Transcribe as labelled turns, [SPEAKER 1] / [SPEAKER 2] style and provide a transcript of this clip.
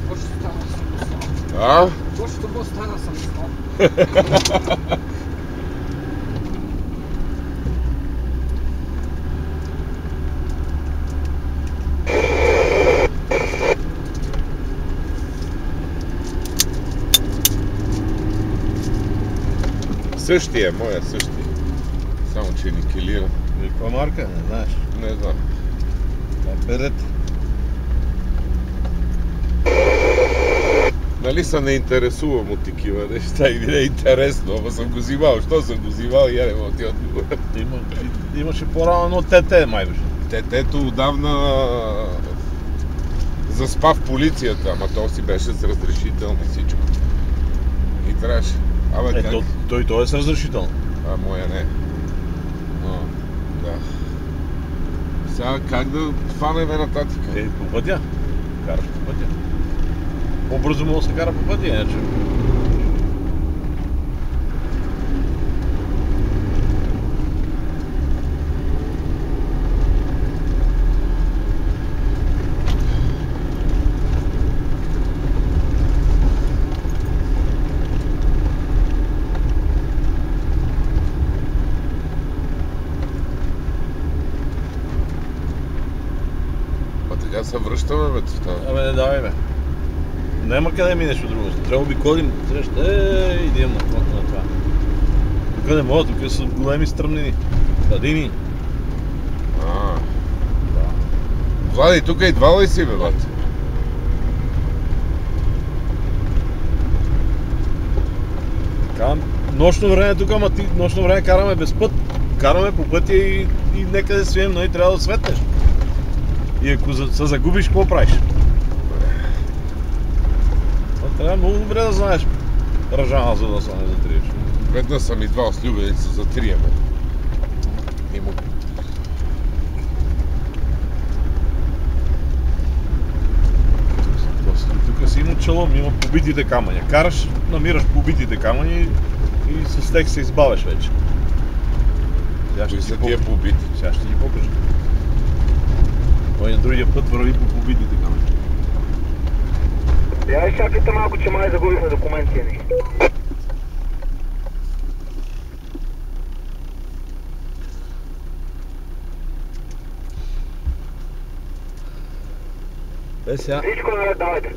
[SPEAKER 1] Точно стана съм стал.
[SPEAKER 2] А?
[SPEAKER 1] Точно го стана съм стал.
[SPEAKER 2] Същия, моя същия. Само че никелира.
[SPEAKER 3] Каква марка? Не знаеш.
[SPEAKER 2] Не знам.
[SPEAKER 3] Берет.
[SPEAKER 2] Нали се не интересувам от такива неща и не е интересно, ама съм го взимал. Що съм го взимал, я не мога ти отговора.
[SPEAKER 3] Имаше по-рано, но ТТ май беше.
[SPEAKER 2] Тетето отдавна заспа в полицията, ама то си беше с разрешително и всичко. И трябваше. Абе, как?
[SPEAKER 3] Той е с разрешително.
[SPEAKER 2] А, моя не. Но, да. Сега как да фанеме нататък?
[SPEAKER 3] По пътя. Караш по пътя. По-бързо мога да се кара по пътя, иначе.
[SPEAKER 2] Сега се връщаме, бе, това.
[SPEAKER 3] Абе, не давай, бе. Няма къде минеш от друго. Трябва да обиколим среща. Идем на това. Тук не мога, тук са големи стръмнини. Градини.
[SPEAKER 2] Да. Влади, тук идва ли си, бе, бат?
[SPEAKER 3] Така, нощно време тук, ама ти нощно време караме без път. Караме по пътя и некъде свием, но и трябва да светнеш. И ако се загубиш, какво правиш? Трябва много добре да знаеш ръжана, за да се не затриеш.
[SPEAKER 2] Веднъж съм идвал с любеница за триеме.
[SPEAKER 3] Тук си има челом, има побитите камъня. Караш, намираш побитите камъни и с тях се избавяш вече.
[SPEAKER 2] Кои са тия побити?
[SPEAKER 3] Сега ще ти покажа. Той на другия път върви по побитите камъни.
[SPEAKER 4] Я изчакайте малко, че май загубихме документите ни.
[SPEAKER 3] Сега.
[SPEAKER 4] Всичко наред, давайте.